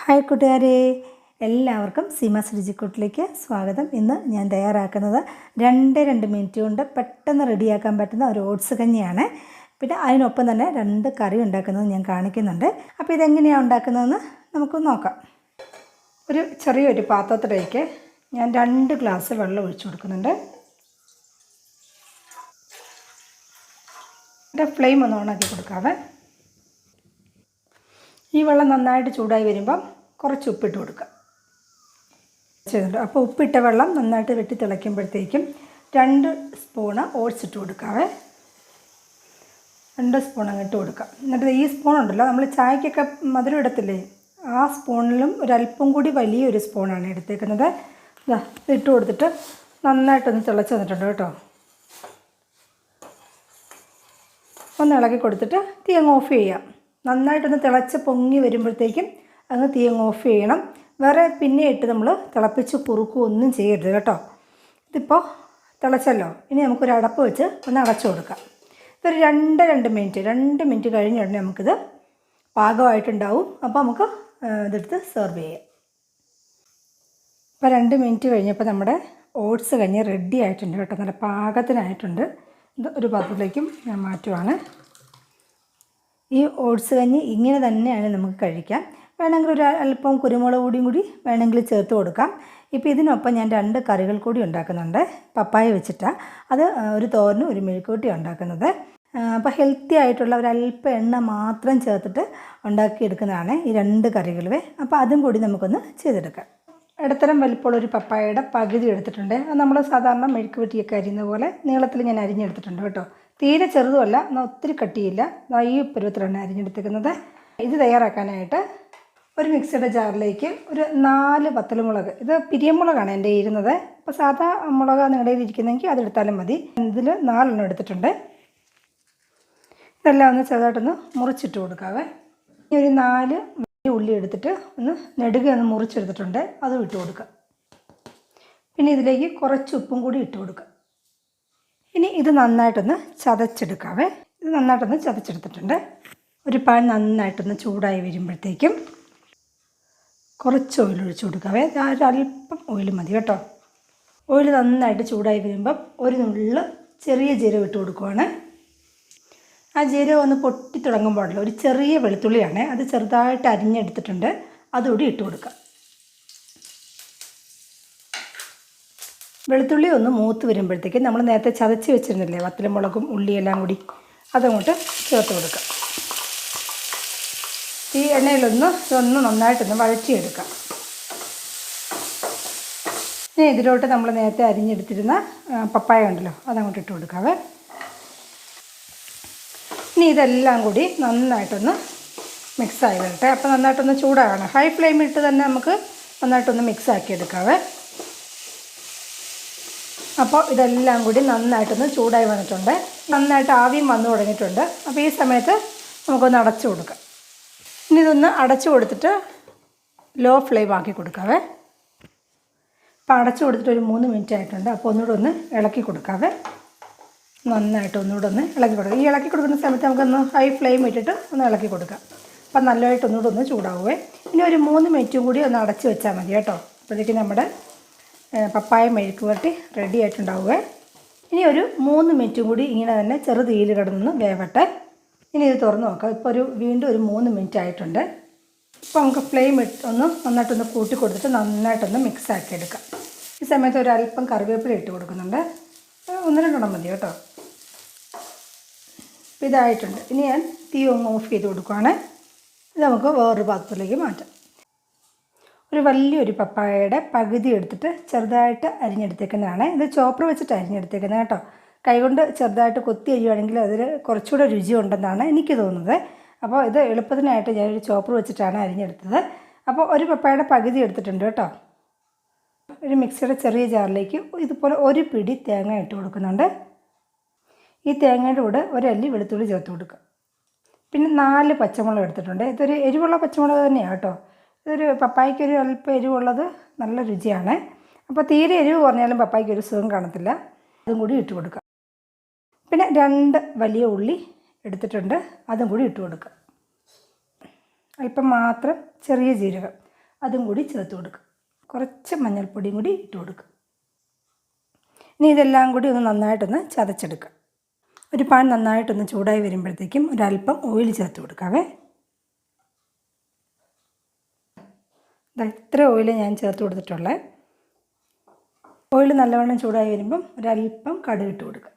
Hi കൂട്ടുകാരെ, എല്ലാവർക്കും സീമാസ് രുചിക്കൂട്ടിലേക്ക് സ്വാഗതം. ഇന്ന് ഞാൻ തയ്യാറാക്കുന്നത് 2 മിനിറ്റ് കൊണ്ട് പെട്ടെന്ന് റെഡിയാക്കാൻ പറ്റുന്ന ഒരു ഓട്സ് കഞ്ഞിയാണ്. പിന്നെ അതിനൊപ്പം തന്നെ 2 കറി ഉണ്ടാക്കുന്നത് ഞാൻ കാണിക്കുന്നുണ്ട്. അപ്പോൾ ഇതെങ്ങനെയാണ് ഉണ്ടാക്കുന്നതെന്ന് നമുക്ക് നോക്കാം. ഒരു ചെറിയൊരു പാത്രത്തിലേക്ക് ഞാൻ 2 ഗ്ലാസ് വെള്ളം ഒഴിച്ചു കൊടുക്കുന്നുണ്ട്. ഫ്ലെയിം ഒന്ന് ഓണാക്കി കൊടുക്കാവേ. ഈ വെള്ളം നന്നായിട്ട് ചൂടായി വരുമ്പം കുറച്ച് ഉപ്പിട്ട് കൊടുക്കുക ചെയ്തിട്ടുണ്ട്. അപ്പോൾ ഉപ്പിട്ട വെള്ളം നന്നായിട്ട് വെട്ടി തിളയ്ക്കുമ്പോഴത്തേക്കും 2 സ്പൂണ് ഓട്സ് ഇട്ട് കൊടുക്കാവേ. 2 സ്പൂൺ അങ്ങ് ഇട്ട് കൊടുക്കുക. എന്നിട്ട് ഈ സ്പൂൺ ഉണ്ടല്ലോ, നമ്മൾ ചായക്കൊക്കെ മധുരം ഇടത്തില്ലേ, ആ സ്പൂണിലും ഒരല്പം കൂടി വലിയൊരു സ്പൂണാണ് എടുത്തേക്കുന്നത്. ഇത് ഇട്ട് കൊടുത്തിട്ട് നന്നായിട്ടൊന്ന് തിളച്ച് വന്നിട്ടുണ്ട് കേട്ടോ. ഒന്ന് ഇളക്കി കൊടുത്തിട്ട് തീ അങ്ങ് ഓഫ് ചെയ്യാം. നന്നായിട്ടൊന്ന് തിളച്ച് പൊങ്ങി വരുമ്പോഴത്തേക്കും അങ്ങ് തീ അങ്ങ് ഓഫ് ചെയ്യണം. വേറെ പിന്നെ ഇട്ട് നമ്മൾ തിളപ്പിച്ച് കുറുക്കുകയൊന്നും ചെയ്യരുത് കേട്ടോ. ഇതിപ്പോൾ തിളച്ചല്ലോ, ഇനി നമുക്കൊരു അടപ്പ് വെച്ച് ഒന്ന് അടച്ചു കൊടുക്കാം. ഇതൊരു 2 മിനിറ്റ് കഴിഞ്ഞ ഉടനെ നമുക്കിത് പാകമായിട്ടുണ്ടാവും. അപ്പോൾ നമുക്ക് ഇതെടുത്ത് സെർവ് ചെയ്യാം. ഇപ്പോൾ 2 മിനിറ്റ് കഴിഞ്ഞപ്പോൾ നമ്മുടെ ഓട്സ് കഞ്ഞി റെഡി ആയിട്ടുണ്ട് കേട്ടോ. നല്ല പാകത്തിനായിട്ടുണ്ട്. ഇത് ഒരു പാത്രത്തിലേക്കും ഞാൻ മാറ്റുവാണ്. ഈ ഓട്സ് കഞ്ഞി ഇങ്ങനെ തന്നെയാണ് നമുക്ക് കഴിക്കാം. വേണമെങ്കിൽ ഒരു അല്പം കുരുമുളക് പൊടിയും കൂടി വേണമെങ്കിൽ ചേർത്ത് കൊടുക്കാം. ഇപ്പോൾ ഇതിനൊപ്പം ഞാൻ 2 കറികൾ കൂടി ഉണ്ടാക്കുന്നുണ്ട്. പപ്പായ വെച്ചിട്ടാണ് അത്. ഒരു തോരനും ഒരു മെഴുക്കുവരട്ടിയും ഉണ്ടാക്കുന്നത്. അപ്പോൾ ഹെൽത്തി ആയിട്ടുള്ള ഒരല്പം എണ്ണ മാത്രം ചേർത്തിട്ട് ഉണ്ടാക്കിയെടുക്കുന്നതാണ് ഈ 2 കറികളുവേ. അപ്പോൾ അതും കൂടി നമുക്കൊന്ന് ചെയ്തെടുക്കാം. ഇടത്തരം വലിപ്പമുള്ള ഒരു പപ്പായയുടെ പകുതി എടുത്തിട്ടുണ്ട്. അത് നമ്മൾ സാധാരണ മെഴുക്കുവരട്ടിയൊക്കെ അരിയുന്ന പോലെ നീളത്തിൽ ഞാൻ അരിഞ്ഞെടുത്തിട്ടുണ്ട് കേട്ടോ. തീരെ ചെറുതുമല്ല, എന്നാൽ ഒത്തിരി കട്ടിയില്ല. ഈ പരുവത്തിലാണ് അരിഞ്ഞെടുത്തിരിക്കുന്നത്. ഇത് തയ്യാറാക്കാനായിട്ട് ഒരു മിക്സിയുടെ ജാറിലേക്ക് ഒരു 4 വത്തൽമുളക്, ഇത് പിരിയമുളകാണ് എൻ്റെ ഇരുന്നത്. അപ്പോൾ സാധാ മുളക് നിങ്ങളുടെ കയ്യിൽ ഇരിക്കുന്നെങ്കിൽ അതെടുത്താലും മതി. ഇതിൽ 4 എണ്ണം എടുത്തിട്ടുണ്ട്. ഇതെല്ലാം ഒന്ന് ചെറുതായിട്ടൊന്ന് മുറിച്ചിട്ട് കൊടുക്കാവേ. ഇനി ഒരു 4 വലിയ ഉള്ളി എടുത്തിട്ട് ഒന്ന് നെടുകെ ഒന്ന് മുറിച്ചെടുത്തിട്ടുണ്ട്, അതും ഇട്ട് കൊടുക്കുക. പിന്നെ ഇതിലേക്ക് കുറച്ച് ഉപ്പും കൂടി ഇട്ട് കൊടുക്കുക. ഇനി ഇത് നന്നായിട്ടൊന്ന് ചതച്ചെടുക്കാവേ. ഇത് നന്നായിട്ടൊന്ന് ചതച്ചെടുത്തിട്ടുണ്ട്. ഒരു പാൻ നന്നായിട്ടൊന്ന് ചൂടായി വരുമ്പോഴത്തേക്കും കുറച്ച് ഓയിൽ ഒഴിച്ച് കൊടുക്കാവേ. ഒരല്പം ഓയിൽ മതി കേട്ടോ. ഓയിൽ നന്നായിട്ട് ചൂടായി വരുമ്പം ഒരു നുള്ള് ചെറിയ ജീരകം ഇട്ട് കൊടുക്കുവാണ്. ആ ജീരകം ഒന്ന് പൊട്ടി തുടങ്ങുമ്പോഴല്ലോ ഒരു ചെറിയ വെളുത്തുള്ളിയാണ്, അത് ചെറുതായിട്ട് അരിഞ്ഞെടുത്തിട്ടുണ്ട്, അതുകൂടി ഇട്ട് കൊടുക്കുക. വെളുത്തുള്ളി ഒന്ന് മൂത്ത് വരുമ്പോഴത്തേക്ക് നമ്മൾ നേരത്തെ ചതച്ച് വെച്ചിരുന്നില്ലേ വത്തലമുളകും ഉള്ളിയെല്ലാം കൂടി, അതങ്ങോട്ട് ചേർത്ത് കൊടുക്കുക. ഈ എണ്ണയിലൊന്ന് ഇതൊന്ന് നന്നായിട്ടൊന്ന് വഴറ്റിയെടുക്കാം. ഇനി ഇതിലോട്ട് നമ്മൾ നേരത്തെ അരിഞ്ഞെടുത്തിരുന്ന പപ്പായ ഉണ്ടല്ലോ, അതങ്ങോട്ട് ഇട്ട് കൊടുക്കാവേ. ഇനി ഇതെല്ലാം കൂടി നന്നായിട്ടൊന്ന് മിക്സായി വരട്ടെ. അപ്പോൾ നന്നായിട്ടൊന്ന് ചൂടാകണം. ഹൈ ഫ്ലെയിമിട്ട് തന്നെ നമുക്ക് നന്നായിട്ടൊന്ന് മിക്സാക്കി എടുക്കാവേ. അപ്പോൾ ഇതെല്ലാം കൂടി നന്നായിട്ടൊന്ന് ചൂടായി വന്നിട്ടുണ്ട്. നന്നായിട്ട് ആവിയും വന്നു തുടങ്ങിയിട്ടുണ്ട്. അപ്പോൾ ഈ സമയത്ത് നമുക്കൊന്ന് അടച്ചു കൊടുക്കാം. ഇനി ഇതൊന്ന് അടച്ചു കൊടുത്തിട്ട് ലോ ഫ്ലെയിം ആക്കി കൊടുക്കാവേ. അപ്പോൾ അടച്ചു കൊടുത്തിട്ട് ഒരു 3 മിനിറ്റ് ആയിട്ടുണ്ട്. അപ്പോൾ ഒന്നുകൂടെ ഒന്ന് ഇളക്കി കൊടുക്കാവേ. നന്നായിട്ട് ഒന്നുകൂടെ ഒന്ന് ഇളക്കി കൊടുക്കുക. ഈ ഇളക്കി കൊടുക്കുന്ന സമയത്ത് നമുക്കൊന്ന് ഹൈ ഫ്ലെയിം ഇട്ടിട്ട് ഒന്ന് ഇളക്കി കൊടുക്കാം. അപ്പം നല്ലതായിട്ട് ഒന്നുകൂടെ ഒന്ന് ചൂടാവുകയെ. ഇനി ഒരു 3 മിനിറ്റും കൂടി ഒന്ന് അടച്ച് വെച്ചാൽ മതി കേട്ടോ. അപ്പോഴത്തേക്ക് നമ്മുടെ പപ്പായ മെഴുക്കുവരട്ടി റെഡി ആയിട്ടുണ്ടാവുകയെ. ഇനി ഒരു 3 മിനിറ്റും കൂടി ഇങ്ങനെ തന്നെ ചെറു തീയിൽ കിടന്ന് വേവട്ടെ. ഇനി ഇത് തുറന്ന് നോക്കാം. ഇപ്പോൾ വീണ്ടും ഒരു 3 മിനിറ്റ് ആയിട്ടുണ്ട്. ഇപ്പോൾ നമുക്ക് ഫ്ലെയിം ഒന്ന് നന്നായിട്ടൊന്ന് കൂട്ടി കൊടുത്തിട്ട് നന്നായിട്ടൊന്ന് മിക്സ് ആക്കി എടുക്കാം. ഈ സമയത്ത് ഒരു അല്പം കറിവേപ്പില ഇട്ട് കൊടുക്കുന്നുണ്ട്. 1-2 മതി കേട്ടോ. അപ്പോൾ ഇതായിട്ടുണ്ട്. ഇനി ഞാൻ തീ ഒന്ന് ഓഫ് ചെയ്ത് കൊടുക്കുകയാണ്. ഇത് നമുക്ക് വേറൊരു പാത്രത്തിലേക്ക് മാറ്റാം. ഒരു വലിയൊരു പപ്പായയുടെ പകുതി എടുത്തിട്ട് ചെറുതായിട്ട് അരിഞ്ഞെടുത്തേക്കുന്നതാണ്. ഇത് ചോപ്പർ വെച്ചിട്ട് അരിഞ്ഞെടുത്തേക്കുന്നത് കേട്ടോ. കൈകൊണ്ട് ചെറുതായിട്ട് കൊത്തി അരിയുവാണെങ്കിൽ അതിൽ കുറച്ചുകൂടെ രുചി ഉണ്ടെന്നാണ് എനിക്ക് തോന്നുന്നത്. അപ്പോൾ ഇത് എളുപ്പത്തിനായിട്ട് ഞാനൊരു ചോപ്പർ വെച്ചിട്ടാണ് അരിഞ്ഞെടുത്തത്. അപ്പോൾ ഒരു പപ്പായയുടെ പകുതി എടുത്തിട്ടുണ്ട് കേട്ടോ. ഒരു മിക്സിയുടെ ചെറിയ ജാറിലേക്ക് ഇതുപോലെ ഒരു പിടി തേങ്ങ ഇട്ട് കൊടുക്കുന്നുണ്ട്. ഈ തേങ്ങയുടെ കൂടെ ഒരല്ലി വെളുത്തുള്ളി ചേർത്ത് കൊടുക്കുക. പിന്നെ 4 പച്ചമുളക് എടുത്തിട്ടുണ്ട്. ഇതൊരു എരിവുള്ള പച്ചമുളക് തന്നെയാണ് കേട്ടോ. ഇതൊരു പപ്പായയ്ക്കൊരു അല്പം എരിവുള്ളത് നല്ല രുചിയാണ്. അപ്പോൾ തീരെ എരിവ് കുറഞ്ഞാലും പപ്പായയ്ക്കൊരു സുഖം കാണത്തില്ല. അതും കൂടി ഇട്ട് കൊടുക്കുക. പിന്നെ 2 വലിയ ഉള്ളി എടുത്തിട്ടുണ്ട്, അതും കൂടി ഇട്ട് കൊടുക്കുക. അല്പം മാത്രം ചെറിയ ജീരകം, അതും കൂടി ചേർത്ത് കൊടുക്കുക. കുറച്ച് മഞ്ഞൾപ്പൊടിയും കൂടി ഇട്ട് കൊടുക്കുക. ഇനി ഇതെല്ലാം കൂടി ഒന്ന് നന്നായിട്ടൊന്ന് ചതച്ചെടുക്കുക. ഒരു പാൻ നന്നായിട്ടൊന്ന് ചൂടായി വരുമ്പോഴത്തേക്കും ഒരല്പം ഓയിൽ ചേർത്ത് കൊടുക്കാവേ. ഇത്ര ഓയിൽ ഞാൻ ചേർത്ത് കൊടുത്തിട്ടുള്ളത്. ഓയിൽ നല്ലവണ്ണം ചൂടായി വരുമ്പം ഒരല്പം കടുക് ഇട്ട് കൊടുക്കുക.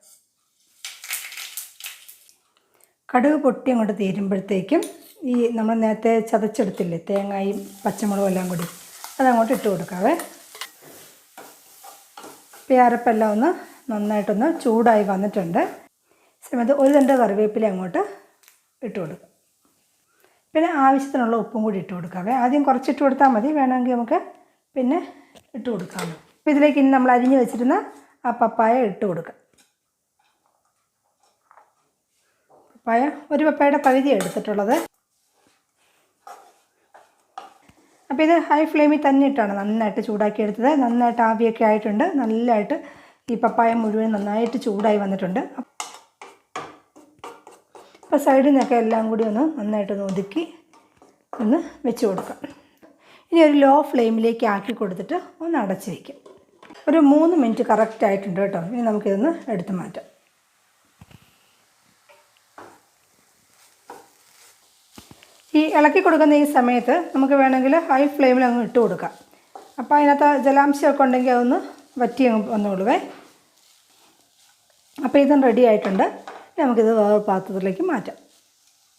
കടുക് പൊട്ടി അങ്ങോട്ട് തീരുമ്പോഴത്തേക്കും ഈ നമ്മൾ നേരത്തെ ചതച്ചെടുത്തില്ലേ തേങ്ങയും പച്ചമുളകും എല്ലാം കൂടി അതങ്ങോട്ട് ഇട്ട് കൊടുക്കാവേ. ഇപ്പോൾ ഈ അരപ്പെല്ലാം ഒന്ന് നന്നായിട്ടൊന്ന് ചൂടായി വന്നിട്ടുണ്ട്. സമയത്ത് ഒരു തണ്ട് കറിവേപ്പില അങ്ങോട്ട് ഇട്ട് കൊടുക്കുക. പിന്നെ ആവശ്യത്തിനുള്ള ഉപ്പും കൂടി ഇട്ട് കൊടുക്കാവേ. ആദ്യം കുറച്ചിട്ട് കൊടുത്താൽ മതി, വേണമെങ്കിൽ നമുക്ക് പിന്നെ ഇട്ട് കൊടുക്കാമല്ലോ. അപ്പോൾ ഇതിലേക്ക് ഇനി നമ്മൾ അരിഞ്ഞ് വെച്ചിരുന്ന ആ പപ്പായ ഇട്ട് കൊടുക്കുക. ഒരു പപ്പായയുടെ പകുതി എടുത്തിട്ടുള്ളത്. അപ്പോൾ ഇത് ഹൈ ഫ്ലെയിമിൽ തന്നെ ഇട്ടാണ് നന്നായിട്ട് ചൂടാക്കി എടുത്തത്. നന്നായിട്ട് ആവിയൊക്കെ ആയിട്ടുണ്ട്. നല്ലതായിട്ട് ഈ പപ്പായ മുഴുവൻ നന്നായിട്ട് ചൂടായി വന്നിട്ടുണ്ട്. അപ്പോൾ സൈഡിൽ നിന്നൊക്കെ എല്ലാം കൂടി ഒന്ന് നന്നായിട്ടൊന്ന് ഒതുക്കി ഒന്ന് വെച്ച് കൊടുക്കാം. ഇനി ഒരു ലോ ഫ്ലെയിമിലേക്ക് ആക്കി കൊടുത്തിട്ട് ഒന്ന് അടച്ച് വയ്ക്കാം. ഒരു 3 മിനിറ്റ് കറക്റ്റ് ആയിട്ടുണ്ട് കേട്ടോ. ഇനി നമുക്കിതൊന്ന് എടുത്ത് മാറ്റാം. ഈ ഇളക്കി കൊടുക്കുന്ന ഈ സമയത്ത് നമുക്ക് വേണമെങ്കിൽ ഹൈ ഫ്ലെയിമിൽ അങ്ങ് ഇട്ട് കൊടുക്കാം. അപ്പോൾ അതിനകത്ത് ജലാംശമൊക്കെ ഉണ്ടെങ്കിൽ അതൊന്ന് വറ്റി അങ്ങ് വന്നോളുവേ. അപ്പോൾ ഇതും റെഡി ആയിട്ടുണ്ട്. നമുക്കിത് വേറെ പാത്രത്തിലേക്ക് മാറ്റാം.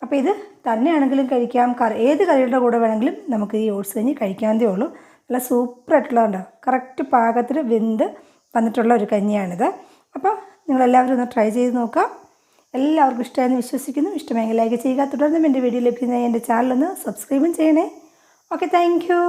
അപ്പോൾ ഇത് തന്നെയാണെങ്കിലും കഴിക്കാം, ഏത് കറിയുടെ കൂടെ വേണമെങ്കിലും നമുക്ക് ഈ ഓട്സ് കഞ്ഞി കഴിക്കാവുന്നതേ ഉള്ളൂ. നല്ല സൂപ്പറായിട്ടുള്ളതുണ്ടോ, കറക്റ്റ് പാകത്തിന് വെന്ത് വന്നിട്ടുള്ള ഒരു കഞ്ഞിയാണിത്. അപ്പോൾ നിങ്ങളെല്ലാവരും ഒന്ന് ട്രൈ ചെയ്ത് നോക്കാം. എല്ലാവർക്കും ഇഷ്ടമായെന്ന് വിശ്വസിക്കുന്നു. ഇഷ്ടമെങ്കിൽ ലൈക്ക് ചെയ്യുക. തുടർന്നും എൻ്റെ വീഡിയോ ലഭിക്കുന്ന എൻ്റെ ചാനലൊന്ന് സബ്സ്ക്രൈബും ചെയ്യണേ. Okay, thank you.